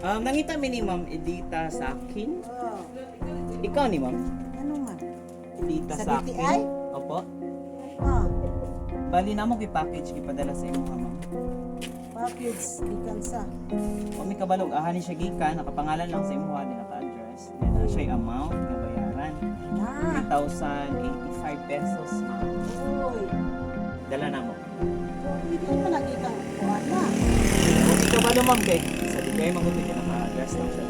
Nangita mi ni Ma'am Edita sa akin. Oh, Ikaw ni Ma'am ano man? Edita Sa sa DTI? akin. Opo. Ah, Bali na mo package ipadala sa imo Ma'am. package, gikan sa. Kung may kabalog ahani siya gikan, nakapangalan lang sa imo ani naka-address. Then na siya yung amount nga bayaran. Ah, 3,085 pesos Ma'am. uy. Dala na mo. Hindi mo nakita kuha na. Kung ikaw ba Ma'am kay sa di kayo magutin ka naka-address lang siya.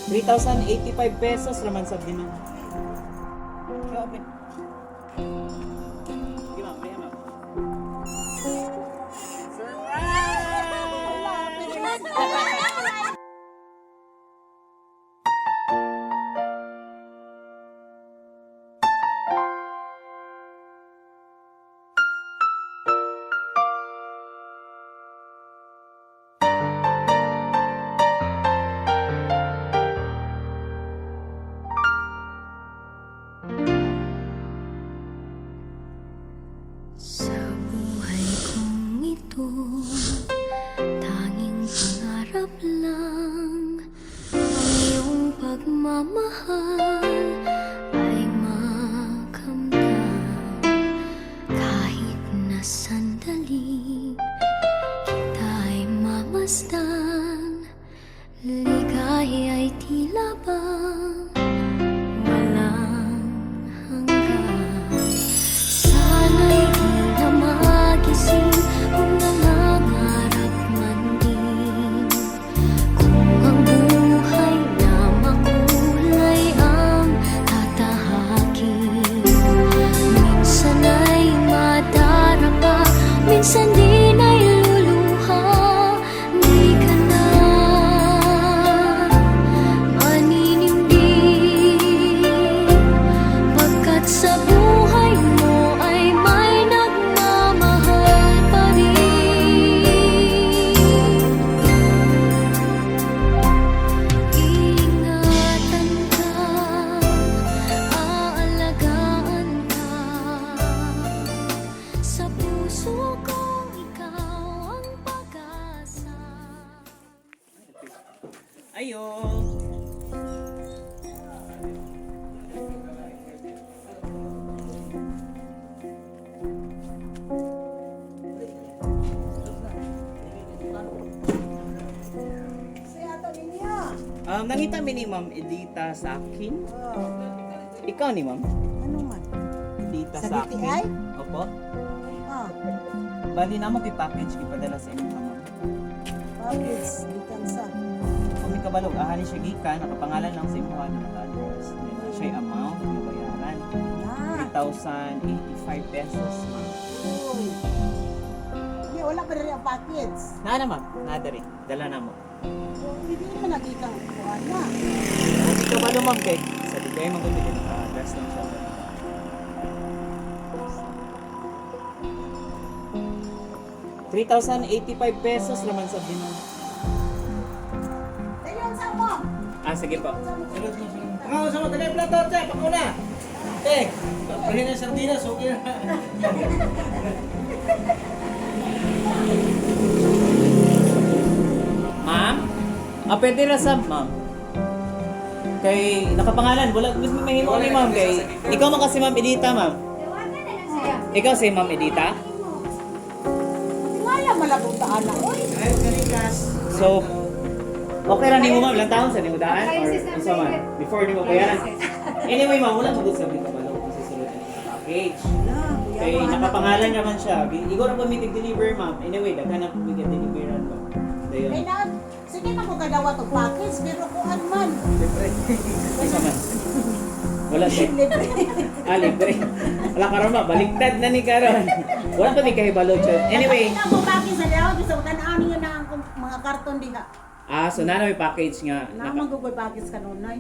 3,085 pesos naman sa dinan. Grabe. Sige Ma'am, kaya Ma'am. Sa buhay kong ito, tanging pangarap lang ang iyong pagmamahal ay makamdam. Kahit na sandali kita'y mamasdan, ligay ay tila bang walang hanggan. Sana'y di na magising kung nangangarap man din. Kung ang buhay na makulay ang tatahakin. Minsan ay madarapa, minsan din ay luluha. Di ka na maninindig, pagkat sa buhay mo ay may nagmamahal pa rin. Ingatan ka, aalagaan ka, sa puso kong ikaw ang pag-asa. Ayo. Say ato ninyo. Nangita mi ni Ma'am Edita sa akin. Oh, Ikaw ni Ma'am ano man? Edita Sa sa DTI? akin. Opo. Ah, Bali na mo package ipadala sa imo Ma'am. package, gikan sa. Kung may kabalog ahani siya gikan, nakapangalan lang sa imo ani naka-address. Then na siya yung amount nga bayaran. Ah, 3,085 pesos Ma'am. uy. Hindi, wala pa rin ang package. Na Ma'am, nada rin. Dala na mo. Hindi mo nakita kuha na. Kung ikaw ba Ma'am kay sa di kayo magutin ka naka-address lang siya. 3,085 pesos naman sa dinan. Ayun sa mo. Sige po. Pangawa sa mga plato, che, pakuna. Eh, papahin ng sardinas, okay na. Ma'am? Pwede na sa ma'am. Kay nakapangalan, wala gusto mo mahimo ni ma'am kay ikaw man kasi Ma'am Edita, ma'am. Ikaw si Ma'am Edita? Wala malabong taan na. Uy, Ayaw kanikas. So, okay ra nimo ma'am, ilang taon sa nimo daan or unsa man before nimo bayaran. Anyway, ma'am, wala magud sa bitaw balo kung susunod ang package. na. Kay nakapangalan naman siya. Igor pa mi deliver ma'am. Anyway, daghan na mi deliveran ba. Kaya Dayon. na, sige na ko kadawa to package, pero kuhan man. Unsa man. Wala siya. Libre. Libre. Wala karon ba, baliktad na ni karon. Wala pa mi kahibalo siya. Anyway, Ang mo package sa daw, gusto ko tanaw niyo na ang mga karton diha. so na may package nga. Naman Google package kanunay.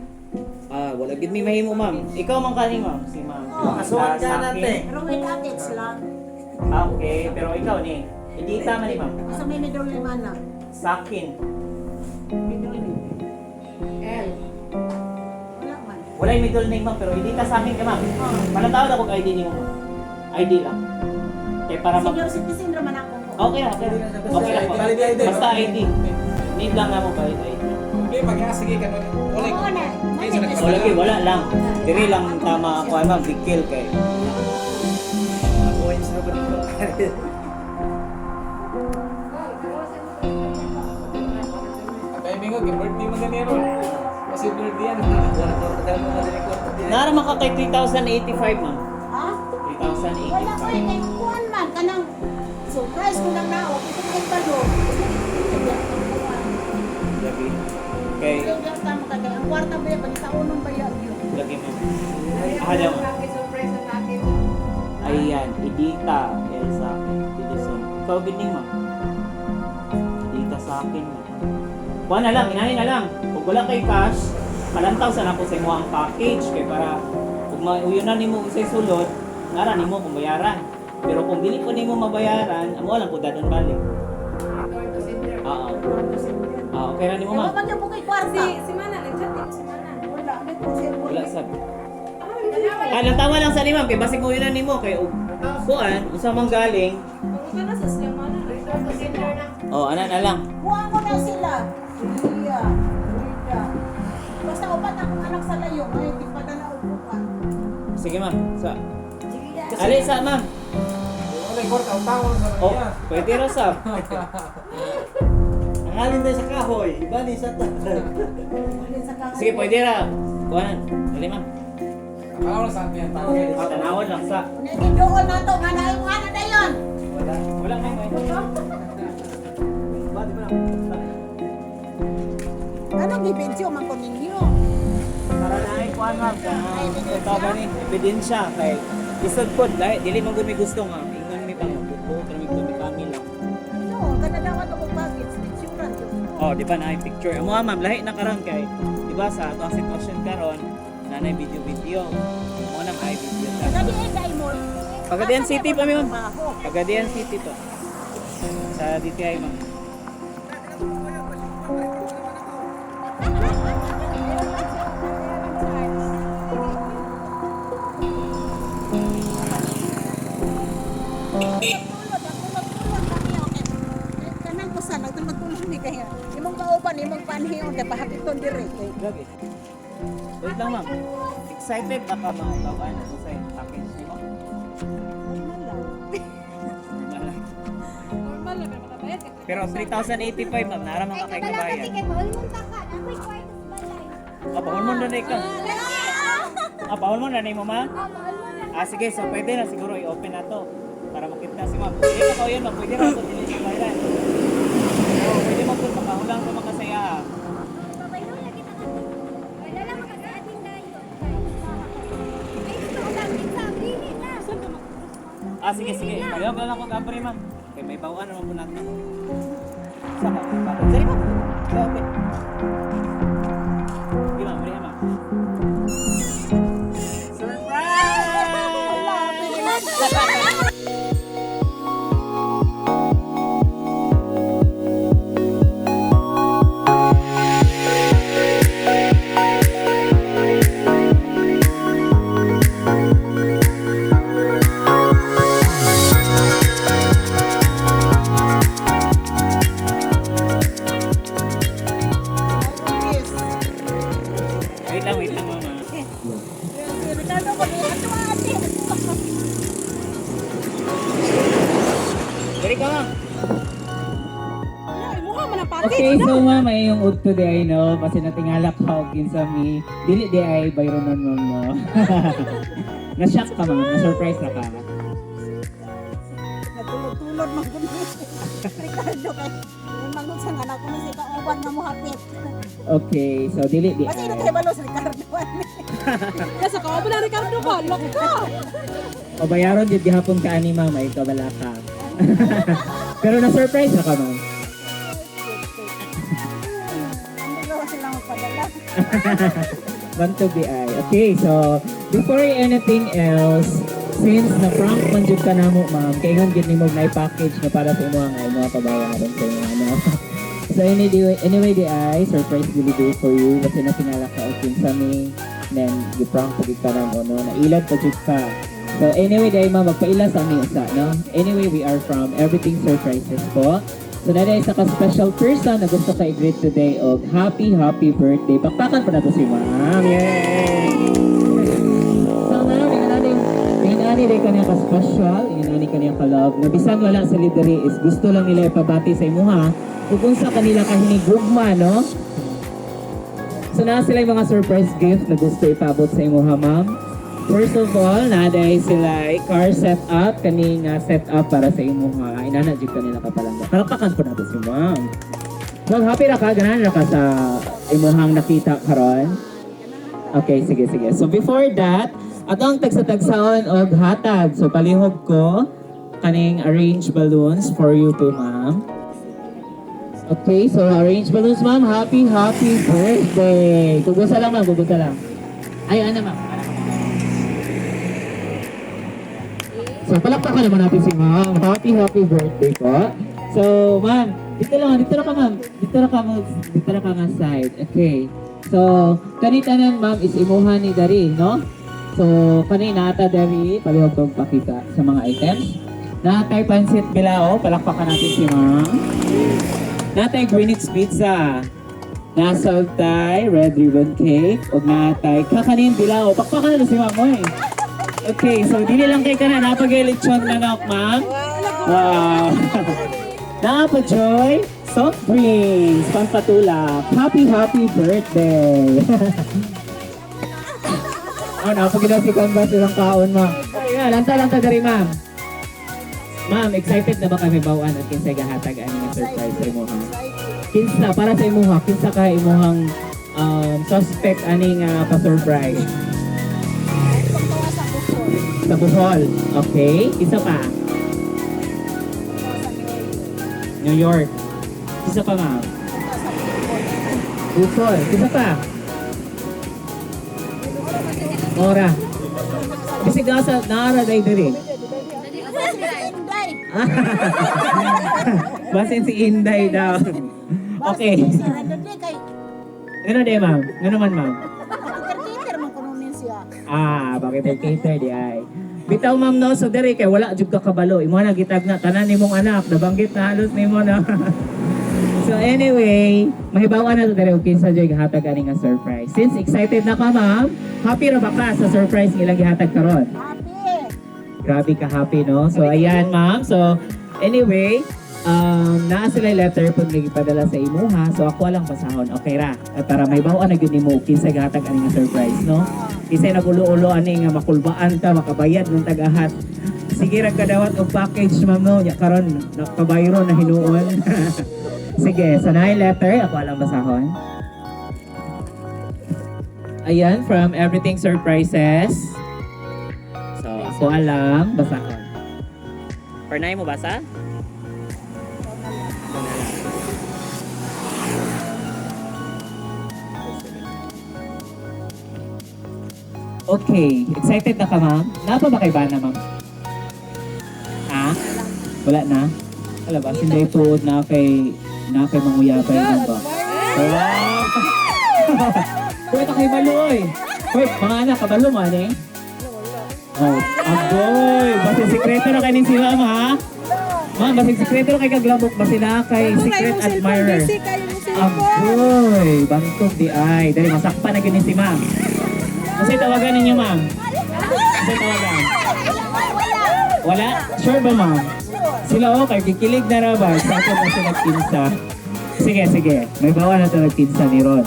Wala gid mi mahimo ma'am. Ikaw man kani ma'am, si ma'am. Oh, kasuhan ka Sa akin. natin. Pero may package lang. Okay, pero ikaw ni. Edita man ni ma'am. Sa may middle lima na. Sa akin. Middle ni. L. Wala man. Wala yung middle name ma'am, pero edita sa akin ka ma'am. Oh. Manatawad ako ID ni mo ma'am. ID lang. Kaya para mag... Senior citizen naman ako. Okay, okay. Okay lang po. Valid ID. Basta ID. Need lang na mo valid ID. Okay, sige ka. Wala. Oo na. Okay, so O lagi, wala lang. Diri lang tama ako ay ma'am, big kill kay. Buhay sa dito. Kaya bingo, birthday mo ganyan ron. Kasi birthday yan. Nara ka kay 3,085 ma'am. Ha? Wala 3,085. ko eh. Kuhan man. Kanang surprise ko lang na ako. Ito ko yung balo. Lagi. Kay Kaya tama ka kaya. Ang kwarta ba yan? Balita unong ba yan? lagi ma'am. Ahada mo. Ayan, Edita, Elsa, Edison. Ikaw bining ma'am. Edita sa akin. Kuha na lang, inahin na lang. Kung wala kay cash, kalantaw sa ako sa imo ang package kay para kung mauyon nimo sa sulod, nara nimo kung bayaran. Pero kung dili ko nimo mabayaran, amo lang ko dadon balik. Oo. Okay ra nimo Kaya ma'am. ba niya po kay kwarta? Si Mana, nag-chat din si Mana. Wala. May konsep ko. Wala sab. Lang tama lang sa ni ma'am kay basig mo yun nimo kay kuan unsa man galing. Pumunta na sa sila Mana. Oh, ana na lang. Kuha ko na sila. Iya. Rita. Basta upat akong anak sa layo. Ay, di pa na upukan. Sige ma'am. Sa Sige ya. Ali sa ma'am. Wala yung kwarta, utang sa Oh, kanya. pwede ra sab. Ang alin tayo sa kahoy, iba ni sa Ulit sa kakay. Sige, pwede ra. Kuan. Ali ma'am. Akala sa atin yan, tao Tanawon lang sa. Naging doon na to. Nganahin mo ano na yun. Wala may may. Anong ibensyo man ko ninyo? Para na ay kuan ma'am. Ito gani ebidensya kay isod pod dai dili man gud mi gusto nga ingon mi pang buto pero mi kami lang. No, kada dapat ako package. Insurance yun. Oh, di ba na ay picture. Amo ma'am lahi na karon kay di ba sa atong sitwasyon karon nanay video. Mo nang ay video ta. Kada di ay kay mo. Pagadian City pa mi ma'am. Trabaho. Pagadian City to. Sa DTI ma'am. Kanang ko sa nagtulog ni kaya. Imong kauban, imong panhiyon kay pahapiton dire kay. Grabe. Wait lang ma'am. Excited na ka mga kawan sa package ni mo? Wala. Normal lang, makabayad ka. Pero 3,085 ma'am, nara mga kay kabayan. Paul mo na ikaw. Paul mo na mo ma? Sige, so pwede na siguro i-open na to para makita si ma'am. Pwede ka pa yun ma'am, pwede na ako dili sa bayan. Pwede mo po makahulang ko makasaya. Sige. Pagawag lang ako kapre ma'am. Okay, may bawaan naman po natin. Saka, sorry ma'am. Okay. Sige ma'am, berihan ma'am. Surprise! Wait lang mama. Ricardo ko ni ato ate. Balik ka ma'am. Ay, mukha man ang package. Okay, so ma'am, ay yung ugto di ay no, kasi natingala ka og sa mi. Dili di ay bayron nun ma'am no. Na-shock ka ma'am, na-surprise na ka. Natulog-tulog man ko. Ricardo kay mangon sa anak ko si kauban nga mo hapit. Okay, so dili di Kasi ito ay. kay balos Ricardo. Kasi ka ba na Ricardo ba? Loko ka! O bayaron di gihapon ka ani ma'am, ay kabala ka. Pero na-surprise na ka ma'am. Hindi ko sila magpadala. Want to be I. Okay, so before anything else, since na-prank man jud ka namo ma'am, kay ngon gid nimo na package na para sa imo ang ay mga pabayaran sa inyo ano. So anyway di ay surprise delivery for you kasi natingala ka og kinsa mi then giprank pagid ka namo no, nailag pa jud ka. So anyway, dahil magpaila sa amin isa, no? Anyway, we are from Everything Surprises po. So dahil isa ka special person na gusto ka i-greet today of happy birthday. Pakpakan po na to si Ma'am. Yay! So ma'am, inani rin kanya ka-special, inani kanya ka-love. Nabisan wala sa lideri is gusto lang nila ipabati sa imo ha. Kung sa kanila kahinigugma, no? So na sila yung mga surprise gift na gusto ipabot sa imo ha, ma'am. First of all, naday sila car setup, kaning setup para sa imo ha. Inana jud kanila kapalangga. Palakpakan po nato si ma'am. Ma'am, happy ra ka, ganahan ra ka sa imuhang nakita karon. Okay, sige. So before that, atong tagsa-tagsaon og hatag. So palihog ko kaning arrange balloons for you too, ma'am. Okay, so arrange balloons, ma'am. Happy birthday. Kugusa lang, ma'am. Kugusa lang. Ay, ano, ma'am? So, palakpakan naman natin si ma'am. Happy birthday po. So, ma'am, dito na ka, ma'am. Dito na ka nga side. Okay. So, kanitanan, ma'am, is imuhan ni Dari, no? So, kanina ata Dari, palihog kong pakita sa mga items. Natay pansit bilao, palakpakan natin si ma'am. Natay Greenwich Pizza. Nasaltay red ribbon cake. O natay kakanin bilao. Pakpakan na si ma'am, oy. Okay, so dili lang kay kana napag-lechon manok, ma'am. Wow. Napag-joy soft drinks, pampatulak. Happy birthday. Oh, napag-ilang si Canvas ilang kaon, ma'am. Okay, lanta dari, ma'am. Ma'am, excited na ba kami bawaan at kinsa gahatag ani nga surprise sa imo ha? Kinsa para sa imo ha? Kinsa ka imuhang suspect ani nga pa-surprise? Sa Bohol. Okay. Isa pa? New York. Isa pa, ma'am? Bohol. Isa pa? Ora. Bisig na sa naara day diri. Basin si Inday daw. Okay. Ano day, ma'am? Ano man, ma'am? Bakit ay cater di ay. Bitaw, ma'am, no, so dere kay wala jud ka kabalo. Imo na gitag na tanan nimong anak, nabanggit na halos nimo na. So anyway, mahibawan na to dere og kinsa joy gihatag ani nga surprise. Since excited na ka, ma'am, happy ra ba ka sa surprise ilang gihatag karon? Grabe ka happy, no? So ayan, ma'am. So anyway, naa sila letter pag nagipadala sa imo ha. So ako lang pasahon. Okay ra. At para may bawaan na gyud nimo kinsa gihatag ani nga surprise, no? Kisay nagulo-ulo ani nga makulbaan ka, makabayad ng tagahat. Sige ra kadawat og package, ma'am, no? Nya karon nakabayro na hinuon. Sige, sanay letter ako lang basahon. Ayan, from Everything Surprises. So, ako alam basahon. Pernay mo basa? Okay, excited na ka, ma'am? Napa ba kay Bana, ma'am? Ha? Wala na? Wala ba? Sinday tuod na kay manguyabay na ba? Wow! Pwede kay Baloy! Wait, mga anak, kabalo man eh? Oh, agoy! Basta sikreto na kanin si ma'am, ha? Ma'am, basta sikreto na kay kaglabok, basta na kay secret admirer. Agoy! Bangkok di ay. Dali, masakpa na ganyan si ma'am. Kasi tawagan ninyo, ma'am. Kasi tawagan. Wala? Sure ba, ma'am? Sila okay, kikilig na rabas. Sa atin na sila kinsa. Sige. May bawa na ito nagkinsa ni Ron.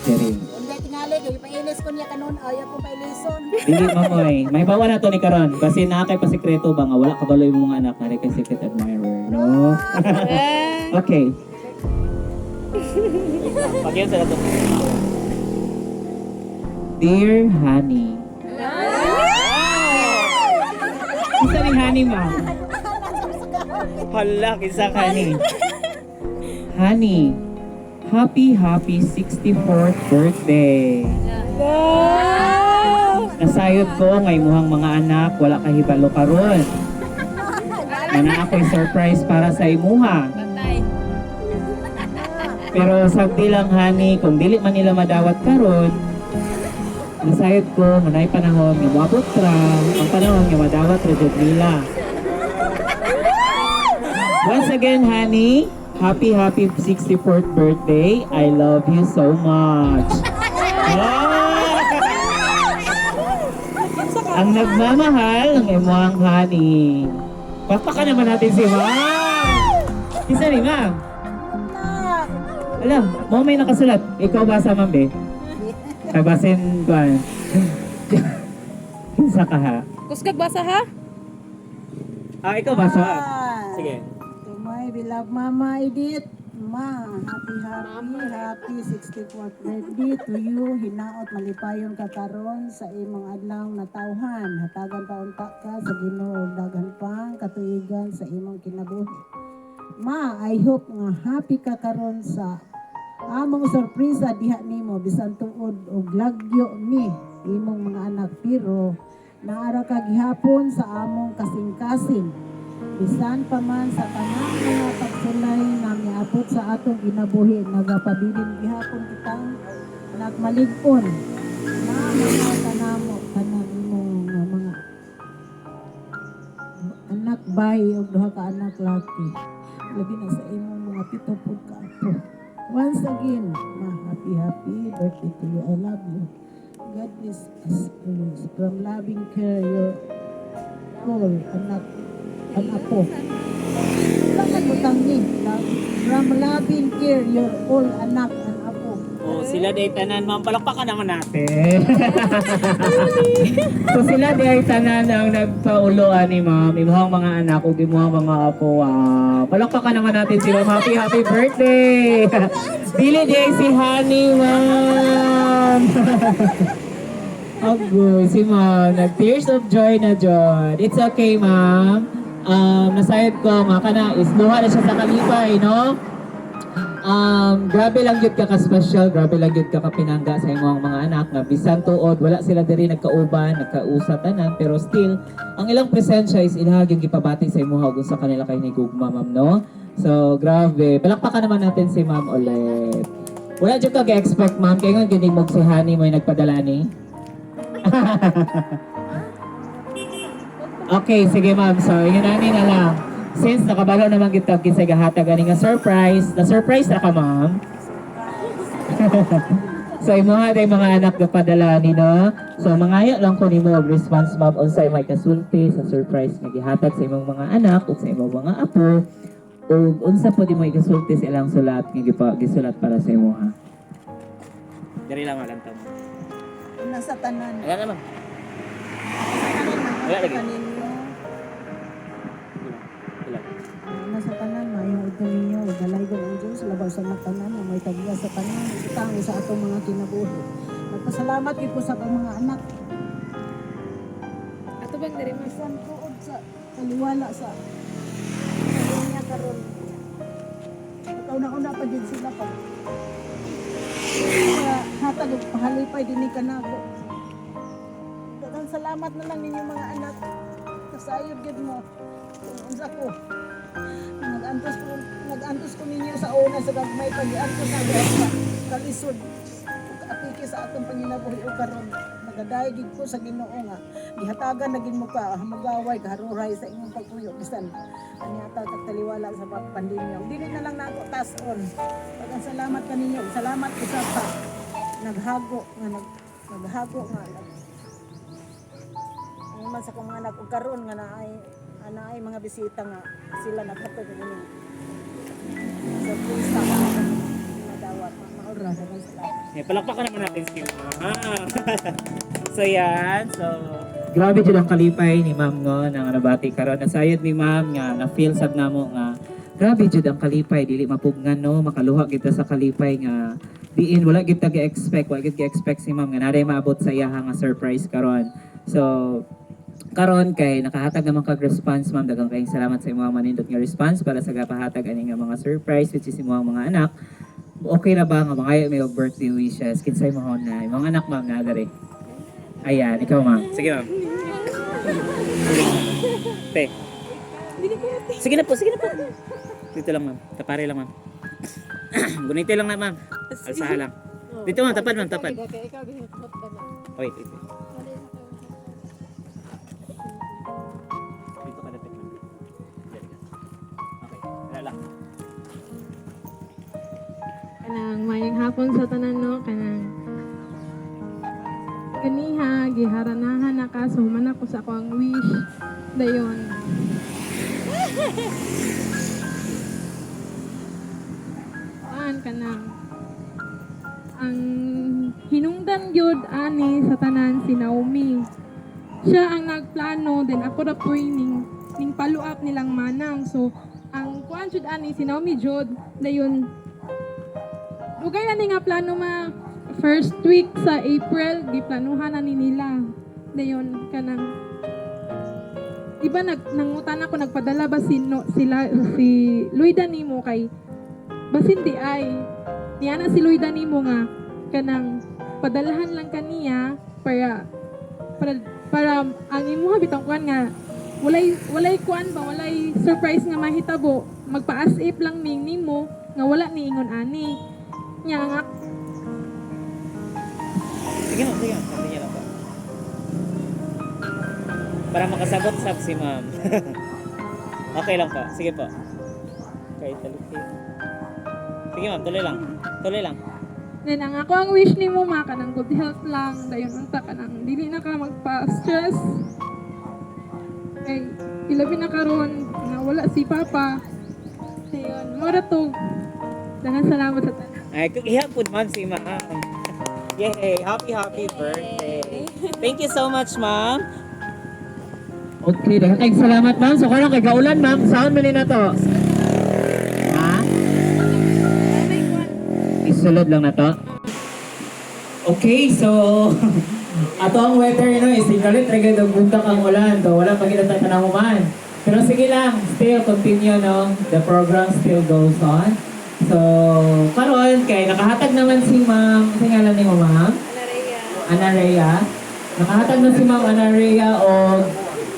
Siri. Hindi tingali, kaya pailis ko niya kanon, ayaw ko pailison. Dili, mamoy. May bawa na ito ni Karon. Kasi nakakay pa sikreto ba nga wala kabalo yung mga anak na kay secret admirer. No? Okay. Pagyan sa lato. Dear Honey. Isa ni Honey, ma'am. Hala, kisa Honey. Honey, happy 64th birthday. Nasayod ko ngay muhang mga anak, wala kahibalo karon. Mana ako'y surprise para sa imuha. Pero sagdi lang, Honey, kung dili man nila madawat karon, nasayod ko, manay panahon, nga moabot ra, ang panahon nga madawat ra jud nila. Once again, honey, happy 64th birthday. I love you so much. Oh! Ang nagmamahal ng imuang honey. Pakpakan naman natin si Ma'am. Isa ni Ma'am. Anak! Alam, mo may nakasulat. Ikaw basa, Ma'am, be? Ay, basin ko. Kinsa ka ha? Kusgag basa ha? Ikaw basa. Hi. Sige. To my beloved Mama Edith, Ma, happy 64th birthday to you. Hinaot malipayon ka karon sa imong adlaw na tawhan. Hatagan pa unta ka sa Ginoo, daghan pang katuigan sa imong kinabuhi. Ma, I hope nga happy ka karon sa among sorpresa diha nimo bisan tuod og lagyo ni imong mga anak, pero naara ka gihapon sa among kasing-kasing. Bisan pa man sa tanang mga pagsulay na miabot sa atong ginabuhi, nagapabilin gihapon kitang nagmalig-on. Mga kanamo kanang imong mga anak bayi ug duha ka anak laki. Labi na sa imong mga pito pud ka apo. Once again, ma, happy birthday to you. I love you. God bless us always. From loving care, your all anak ang apo. Bakit mo tangi? From loving care, your all anak ang apo. Oh, sila day tanan, ma'am. Palakpakan naman natin. So sila di ay tanan ang nagpauloan ni Ma'am, imuhang mga anak o imuhang mga apo. Palakpakan naman natin sila. Happy birthday! Dili di ay si Honey, Ma'am. Agoy, si Ma'am, nag-tears of joy na John. It's okay, Ma'am. Nasayad ko, nga ka na, isluha na siya sa kalipay, no? Grabe lang yun ka ka-special, grabe lang yun ka kapinangga sa imong mga anak na bisan tuod, wala sila diri nagkauban, nagkausatanan, pero still, ang ilang presensya is ilahag yung gipabati sa imo hagod sa kanila kay ni Gugma, Ma'am, no? So, grabe. Palakpakan naman natin si Ma'am ulit. Wala dyan ka expect Ma'am, kaya nga ginig mo si Honey mo yung nagpadala ni. Okay, sige Ma'am. So, yun na lang. Since nakabalo naman kita kinsa gahatag ani nga surprise, na-surprise na ka Ma'am. So, imuha day mga anak na padala ni no. So, mangayo lang ko nimo og response Ma'am unsay may kasulti sa surprise nga gihatag sa imong mga anak ug sa imong mga apo. O unsa po di mo ikasulti sa ilang sulat nga gisulat para sa imuha. Dari lang malang tamo. Nasa tanan. Wala naman. Wala lagi. Kaninyo. Wala. Nasa tanan, mayo ito ninyo. Dalay ko ang Diyos. Labaw sa mga tanan. Na may tagiya sa tanan. Itango sa atong mga kinabuhi. Magpasalamat ko sa atong mga anak. Ato bang diri mo? Isan tuod sa kaliwala sa kanya karon. Ikaw na una pa din sila pa. Kaya hatag og pahalipay din ni kanako. Daghang salamat na lang ninyo mga anak. Kasayod gid mo. Kung unsa ko. Nag-antos ko ninyo sa una sa gagmay pag-antos sa gagmay. Kalisod. Apiki sa atong panginabuhi o karon. Nagaday gid ko sa Ginoo nga. Gihatagan na gid mo ka magaway kaharuray sa inyong pagpuyo bisan ani ata taliwala sa pandemya. Dili na lang nako tason. Daghang salamat kaninyo. Salamat ko sa pa. Naghago nga naghago nga. Ang man sa kong mga anak ug karon nga naay mga bisita nga sila naghatag ani. Sa pusa madawat maura daghang salamat. Palakpakan naman natin si Ma'am. So yan, so Grabe jud ang kalipay ni Ma'am ngo nang nabati karon. Nasayod ni Ma'am nga na feel sad namo nga grabe jud ang kalipay dili mapugnan no makaluha kita sa kalipay nga diin wala gid ta gi-expect si Ma'am nga naday maabot sa iya nga surprise karon. So karon kay nakahatag naman kag response Ma'am, daghang kayong salamat sa imong manindot nga response para sa gapahatag ani nga mga surprise which is imong mga anak. Okay na ba nga mga may birthday wishes kinsay mo na mga anak Ma'am na diri. Ayan, ikaw Ma'am. sige Ma'am. Te. Sige na po. Dito lang Ma'am. Tapare lang Ma'am. Gunite lang na Ma'am. Alsaha lang. Dito Ma'am, tapad Ma'am, tapad. Kaya ikaw gihimot ba na? Wait. Dito ka lapit lang. Diyan ka. Okay, wala lang. Kanang mayang hapon sa tanan no, kanang ganiha, giharanahan na ka, so human ako sa ako ang wish. Dayon. Kanang ang hinungdan yun ani sa tanan si Naomi. Siya ang nagplano, then ako na po ning follow up nilang manang. So, ang kuan jud ani si Naomi jud, dayon Ugay na ni nga plano ma first week sa April, di planuhan na ni nila. Dayon kanang iba nangutan ako nagpadala ba si Luida nimo kay basin di ay niya na si Luida nimo nga kanang padalahan lang kaniya para ang imo bitong kuan nga walay kuan ba walay surprise nga mahitabo magpa-as if lang ning nimo nga wala ni ingon ani nya nga Sige ma'am. Sabi niya lang po. Para makasagot sa si ma'am. Okay lang po. Sige po. Kahit talukit. Sige ma'am, tuloy lang. then ang ako ang wish nimo ma kanang good health lang dayon unta kanang dili na ka magpa-stress kay ilabi na karon nga wala si papa dayon mura to daghang salamat sa tanan. Ay, ihapon man si ma'am. Yay! Happy birthday! Thank you so much, ma'am. Okay, daghang kayong salamat ma'am. So karon kay kaulan ma'am, saan man na to? Ha? Isulod lang na to. Okay, so ato ang weather no is tinggalit ra gyud og bunta kang ulan. So wala pa kita tanahuman. Pero sige lang, still continue no. The program still goes on. So, karon kay nakahatag naman si Ma'am, sa ngalan ni mo Ma'am? Ana Rhea. Nakahatag na si Ma'am Ana Rhea og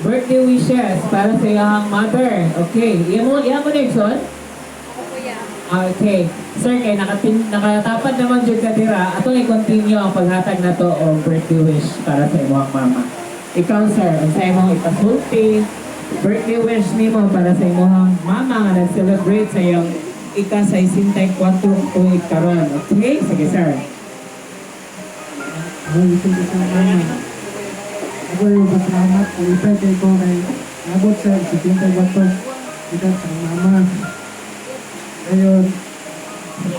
birthday wishes para sa iyang mother. Okay, iya mo Nixon? Okay. Sir, kay nakatapat naman jud ka dira, atong i-continue ang paghatag na to og birthday wish para sa imong mama. Ikaw sir, sa imong ipasulti, birthday wish nimo para sa imong mama nga nag-celebrate sa iyong ika-64 tuig karon. Okay? Sige sir. Ako yung pasalamat kung ipwede ko kay nabot sa 64 kita sa mama. Ngayon,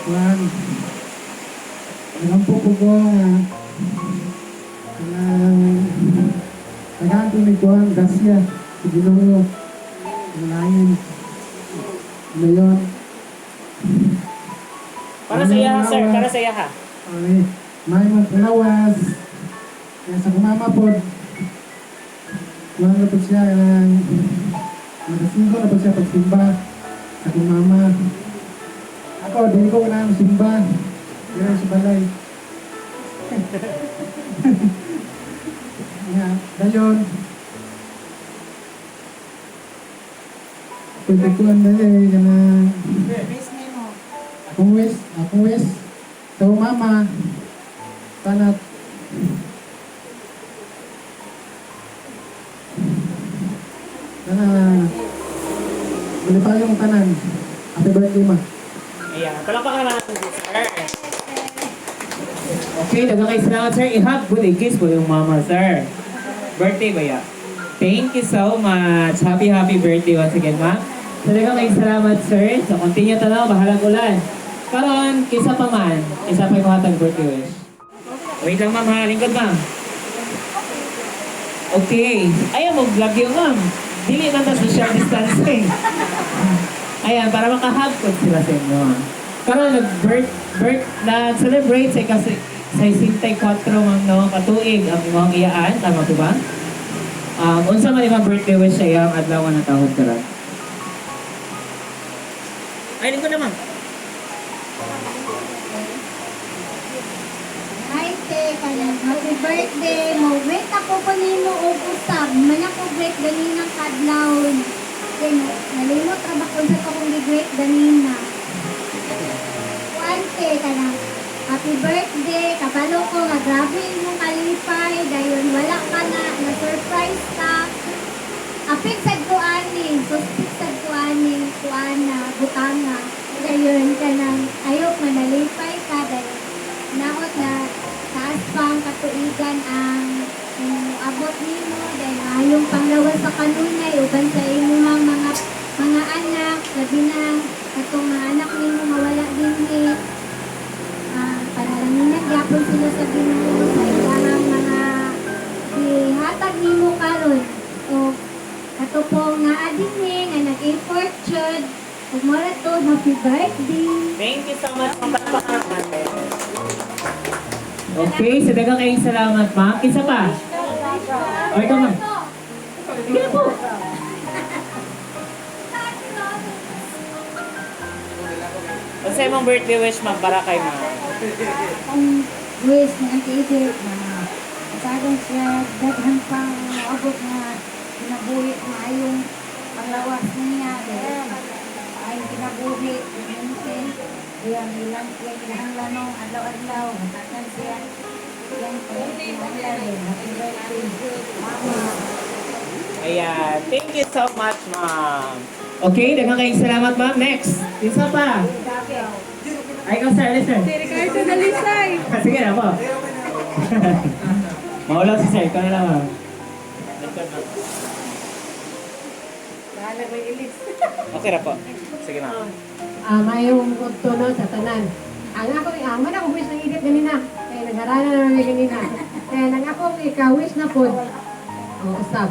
plan. Nagampo ko nga naghanto ni ko ang gasya sa Ginoo. Malayin. Ngayon, Para sa iya, sir. Para sa iya ha. ay, may mga palawas. Kaya sa kumama po, wala po siya nakasimba na po siya pagsimba sa kumama. Ako, di ko na simba. Kaya sa balay. Nga, dayon. Pwede ko ang dali, ganang akong wish sa mama tanat bali pa yung tanan. Happy birthday ma. Ayan. Palakpakan natin si sir. Okay, daghang kay salamat sir. I-hug good kiss po yung mama sir. Birthday ba ya? Thank you so much. Happy birthday once again ma'am. So daghang kay salamat sir. So continue tanaw, bahalang ulan. Karon, kisa pa man. Isa pa yung hatag birthday wish. Wait lang ma'am ha, lingkod ma'am. Okay. Ayaw mo vlog yung ma'am. Dili man ta social distancing. Ayan, para makahug ko sila sa inyo. Karon nag-celebrate sa kasi sa 64 ma'am no, katuig ang imong iyaan, tama po ba? Unsa man imong birthday wish sa iyang adlaw na tahod karon? Ay, lingkod na ma'am. Hi, te, kanang happy birthday mo. Wait ako pa nimo og usab. Man ako great ganinang kadlawon. Then, nalimot ra ba kung sa akong great ganina. Kuan te, kanang happy birthday. Kabalo ko nga grabe imong kalipay. dayon wala ka na surprise ka. Apit sad ko ani, suspect sad ko ani, kuana, butanga. Dayon ka nang ayok manalipay ka dayon. Naot na taas pang katuigan ang abot nimo dahil ayong panglawas sa kanunay uban sa inyong mga anak, labi na katong mga anak nimo mawala dinhi. Panalangin gyapon sila sa Ginoo sa ilang mga ihatag nimo karon. O ato po nga adinhi nga nag-effort jud. Ug mora to happy birthday. Thank you so much. Palakpakan natin. Okay, so daghang kayong salamat, ma'am. Isa pa? O, ikaw, ma'am. Sige na po. Kasi mong birthday wish, ma'am, para kay ma'am. Ang wish ni Auntie Edith na matagong siya daghan pang abot nga kinabuhi maayong panglawas niya ay kinabuhi minsan yung ilang kinahanglan nung adlaw-adlaw matakan siya yung kinahanglan happy birthday mama. Ayan. Thank you so much, ma'am. Okay, daghang kayong salamat, ma'am. Next. Isa pa. Ay, ikaw, sir. Listen. Si Ricardo Dalisay. Sige na po. Maulaw si sir. Ikaw na lang, ma'am. Okay na po. Sige, ma'am. Mayong tuno sa tanan. Ang ako, man ako wish ng Edith ganina. Kaya nagharana na namin ganina. Kaya nang ako ika-wish na po. Usap.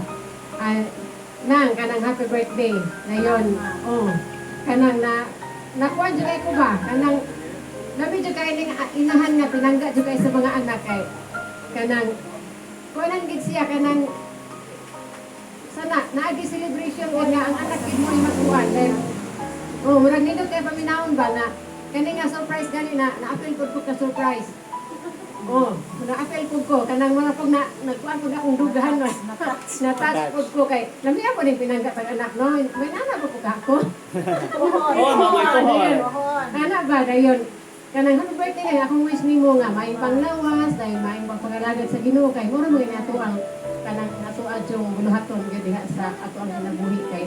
Nang kanang happy birthday ngayon. Kanang nakuha dyan kayo ko ba? Kanang labi dyan kayo ng inahan nga pinangga dyan kayo sa mga anak kay kanang kuhanan gid siya kanang sana naagi celebration nga ang anak gid mo magkuhan dahil murag nito kayo paminahon ba na kani nga surprise gani na-appeal ko ka surprise. Na-appeal ko kanang mga pag nagkuhan ko na akong dugahan na-touch ko kay lami ako din pinangga pag anak no may nana ko ka ako. Oo, mamay pohon. Anak ba dayon kanang happy birthday nga akong wish nimo nga may panglawas dahil may pagpagalagad sa Ginoo kay mura mo inato ang kanang natuad yung buluhaton gid diha sa ato ang kinabuhi kay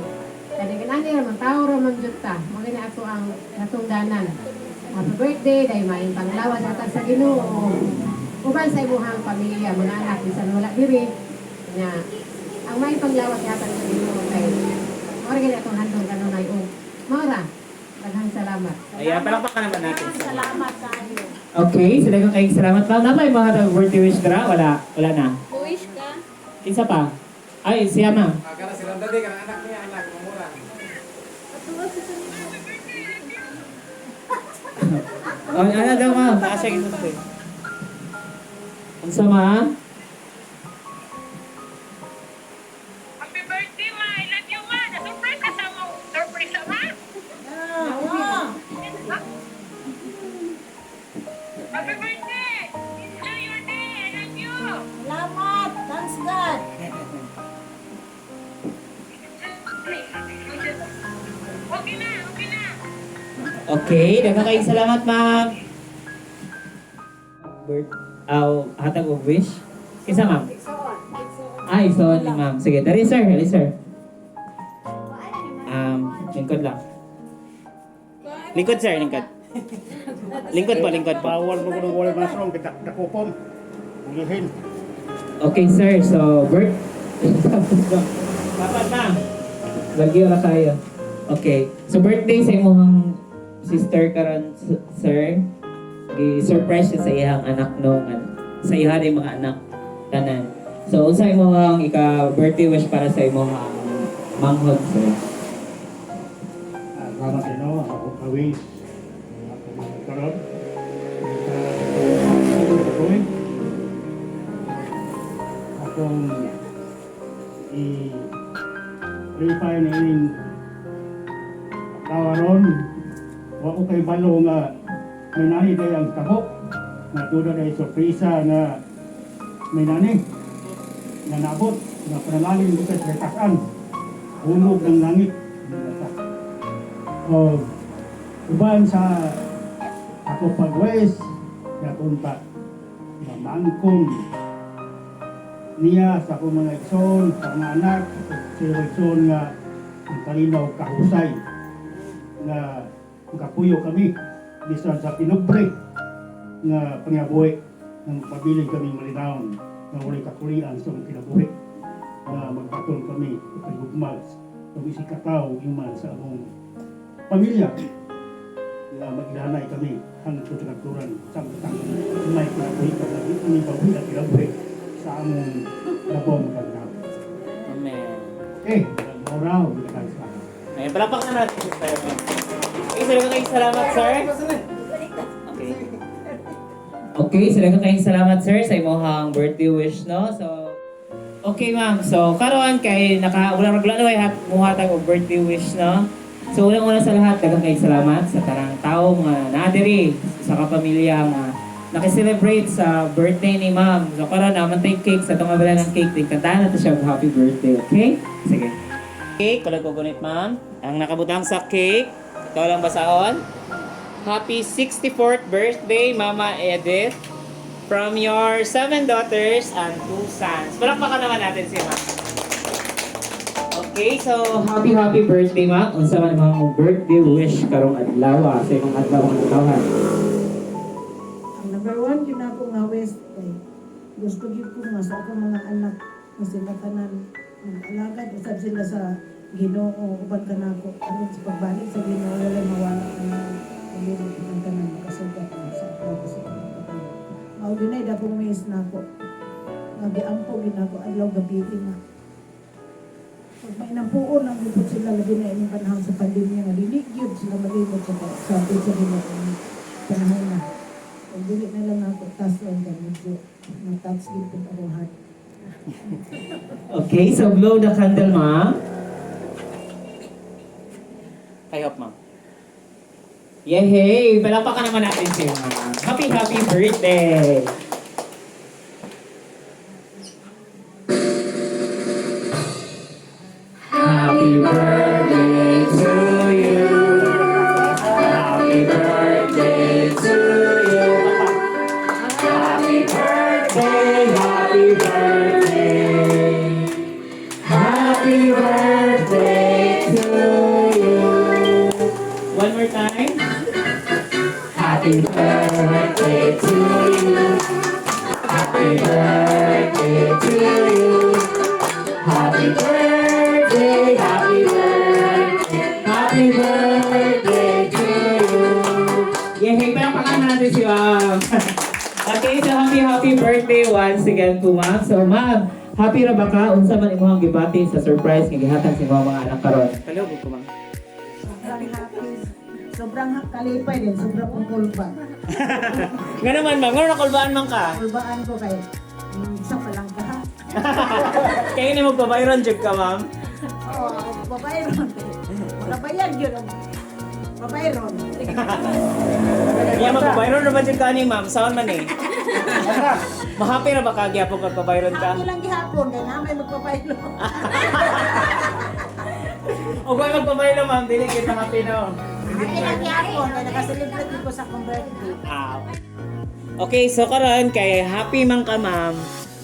kani kanani ra man tawo ra man jud ta mo gani ato ang atong danan. Happy birthday dahil may panglawas atag sa Ginoo. Uban sa imuhang pamilya mga anak bisan wala diri nya ang may panglawas atag sa Ginoo kay mura gani atong handog kanunay og mora daghang salamat. Ayan, palakpakan naman natin. Salamat sa inyo. Okay, so daghang kayong salamat, ma'am. Napay mga birthday wish dra? Wala na. Wish ka? Isa pa. Ay, siya, ma'am. Kana silang dati kana anak niya anak mamura. Ano daw, ma'am? Taas siya ginus ko. Ang sama, ha? Happy birthday, Ma! I love you, Ma! Na-surprise ka sa mo. Surprise ka, Ma! Happy birthday! Enjoy your day! I love you! Salamat. Thanks God. Okay na! Okay na! Okay, daghang kayong salamat, ma'am. Hatag og wish? Isa, ma'am? Ay, so ni ma'am. Sige, dali, sir. Dali, sir. Lingkod lang. Lingkod, sir. Lingkod. Lingkod po, lingkod po. Bawal mo kung wala masong dakupom. Ulihin. Okay, sir. So, Dapat, ma'am. Lagi ra kayo. Okay. So, birthday sa imong sister karon, sir. Gi-surprise siya sa iyang anak no. Sa iya rin mga anak. Tanan. So, unsa imong ika-birthday wish para sa imong manghod, sir? Salamat din ako kawis. Karon. Akong i-reply na yung kawaron. Wa ko kay balo nga may nani day ang tabok. Na doon na sorpresa na may nani. Na nabot. Na panalangin ko sa tasan. Hulog ng langit. Uban sa ako pag-wes na punta na mangkong niya sa akong mga igsoon, sa mga anak, sa mga igsoon nga ang kalinaw kahusay nga kapuyo kami bisan sa pinubre nga pangabuhi ng pabiling kami malinawon nga walay kakulian sa mga kinabuhi nga magpatol kami pagugmag sa isig kataw human sa among pamilya nga mag-ilanay kami hanggang sa nagturan sa mga may kinabuhi ka na aming pabuhi at kinabuhi sa among labong kagnaw. Amen. Okay, moraw, binakal sa akin. Ayan, palapak na natin si Sir. Okay, salamat sir. Okay. Okay, kayong salamat sir sa imong birthday wish, no? So, okay ma'am. So, karon kay ulang raglan ay muhatag og birthday wish, no? So, unang-una sa lahat, daghang kayong salamat sa tanang tawo nga naadiri sa kapamilya nga nakiselebrate sa birthday ni ma'am. So, karon naman tayo cake sa itong abala ng cake. Kantahan natin siya happy birthday, okay? Sige. Cake, kulag ko gunit ma'am. Ang nakabutang sa cake, ito lang basaon. Happy 64th birthday, Mama Edith. From your 7 daughters and 2 sons. Palakpakan naman natin si ma'am. Okay, so Happy birthday ma'am. Unsa man imong birthday wish karong adlaw sa imong adlaw nga tawhan? Ang number one, yun ako nga West. Kay gusto gyud ko nga sa akong mga anak na sila tanan alagad usab sila sa Ginoo uban ka nako aron sa pagbalik sa Ginoo wala mawala na pagbuhat ng tanan makasugat sa ako sa pagpatay. Mao ginay dakong miss nako. Nagiampo ginako adlaw gabi nga. Pag may nampuon ang gipot sila labi na ining panahon sa pandemya nga dili gyud sila malimot sa Ginoo panahon na. Kung dili na lang ako tason ka medyo matouch dito akong heart. Okay, so blow the candle ma'am. I hope ma'am. Yay! Palakpakan naman natin si ma'am. Happy birthday! Happy birthday to you. Happy birthday to you. Happy birthday, happy birthday. Happy birthday to you. One more time. Happy birthday to you. Happy birthday to you. Happy birthday, happy birthday to you. Yay, palakpakan natin si ma'am. Okay, so happy birthday once again po ma'am. So ma'am, happy ra ba ka? Unsa man imong gibati sa surprise nga gihatag sa imong mga anak karon? Palugod ko ma'am. Sobrang happy. Sobrang kalipay din. Sobrang kulba. Nga naman ma'am, nga nakulbaan man ka. Kulbaan ko kay isa pa lang ka. Kaya ni magpabayron jud ka ma'am. Oo, babayron. Makabayad yun. Babayron. Kaya magpabayron na ba jud ka ni ma'am? Saan man eh? Mahappy na ba ka gyapon magpabayron ka? Happy lang gihapon. Kaya namay magbabayron. O ba magpabayron ma'am, dili kita happy no. Happy lang gihapon. Kaya nakaselebrate ko sa akong birthday. Okay, so karon kay happy man ka ma'am.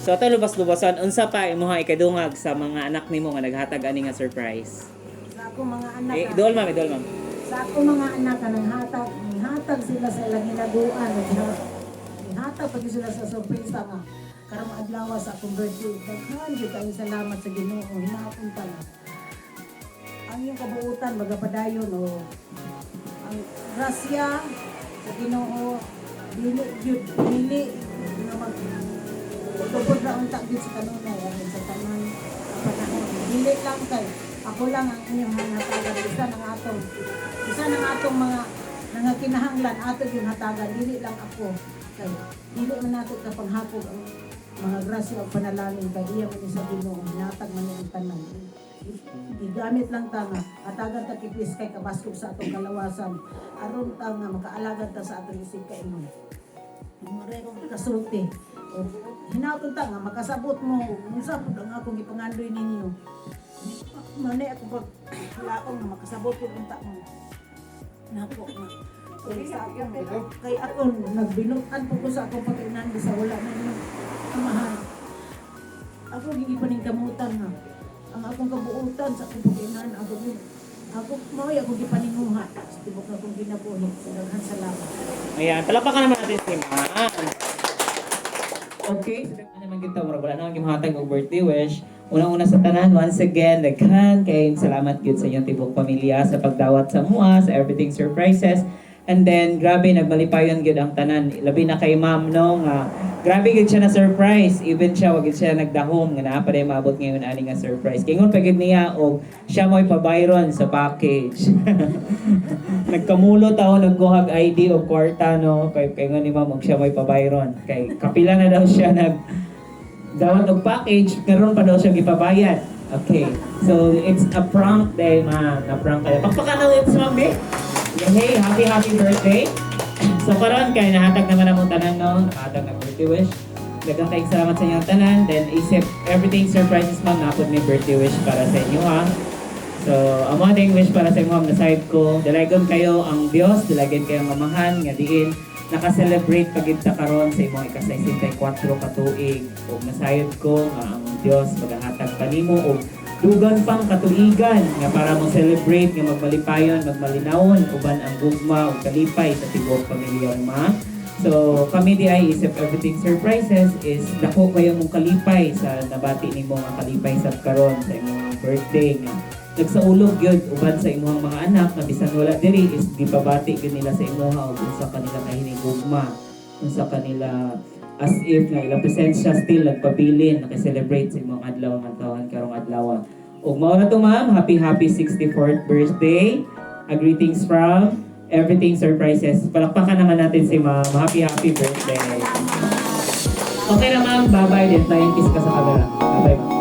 So ato lubas-lubasan unsa pa imong ikadungag sa mga anak nimo nga naghatag ani nga surprise? Sa akong mga anak. Idol ma'am, idol ma'am. Sa akong mga anak na hatag sila sa ilang hinaguan. Hatag pag sila sa sorpresa nga. Karong adlaw sa akong birthday. Daghan gyud kayo salamat sa Ginoo. Hinapunta na. Ang iyong kabuutan magapadayon o ang grasya sa Ginoo dili gyud dili nga mag tupod ra unta gyud sa kanunay aron sa tanan panahon. Dili lang kay ako lang ang inyong hatagan isa ng atong mga kinahanglan ato yung hatagan dili lang ako kay dili man nato kapanghapog ang mga grasya o panalangin kay iya man sa Ginoo hinatag man ang tanan. Gigamit lang ta nga hatagan ta kipis kay kabaskog sa atong kalawasan aron ta nga makaalagan ta sa atong isig kay mo. Mga rekong kasulti o hinatod ta nga makasabot mo unsa pud ang akong gipangandoy ninyo. Mani ako pag laong nga makasabot ko unta mo. Nako nga. Kay ako nagbinutan po ko sa akong pag-inan sa wala na yung amahan. Ako hindi pa ning kamutan ha. Ang akong kabuutan sa akong pag-inan, ako maway ako gipaninguha. Tibok na akong ginabuhi. Salamat. Ayan, palapakan naman natin si ma'am. Okay, so ano naman kita, wala naman gimahatag og birthday wish. Unang-una sa tanan, once again, daghan kay salamat gyud sa inyong tibok pamilya sa pagdawat sa mua, sa everything surprises. And then, grabe, nagmalipayon gyud ang tanan. Labi na kay ma'am, no, nga, grabe gyud siya na surprise. Even siya, wag gyud siya nagdahom, nga naa pa rin maabot ngayon ani nga surprise. Kingon pa gyud niya, og siya mo'y pabayron sa package. Nagkamulo tao, nagkuhag ID o kwarta, no, kay nga ni ma'am, og siya mo'y pabayron. Kay kapila na daw siya dawat og package, karon pa daw siya gipabayad. Okay, so it's a prank day, ma'am. Na-prank kayo. Pakpakan na ulit si ma'am, eh. Hey, happy birthday. So karon kay nahatag naman ang tanan, no? Nahatag na birthday wish. Daghang kayong salamat sa inyong tanan. Then isip everything surprises, ma'am, napod may birthday wish para sa inyo, ha. So amo ding wish para sa ma'am na side ko. Dalagon kayo ang Dios, dalagon kayo ang mamahan nga diin naka-celebrate pagid ta karon sa imong ika-64 ka tuig. Ug nasayod ko nga ang Dios magahatag kanimo og dugan pang katuigan nga para mo celebrate nga magmalipayon, magmalinawon uban ang gugma ug kalipay sa tibuok pamilyang ma. So kami di ay isip everything surprises is dako kayo mong kalipay sa nabati nimo nga kalipay sa karon sa imong birthday nga nagsaulog gyud uban sa imong mga anak na bisan wala diri is gipabati gyud nila sa imuha ug unsa kanila kahining gugma, unsa kanila as if nga ilang presensya still nagpabilin naka-celebrate sa imong adlaw nga tawhan karong adlaw. Ug mao na to ma'am, happy 64th birthday. A greetings from Everything Surprises. Palakpakan naman natin si ma'am. Happy birthday. Okay na ma'am, bye-bye. Then flying kiss ka sa camera. Bye-bye ma'am.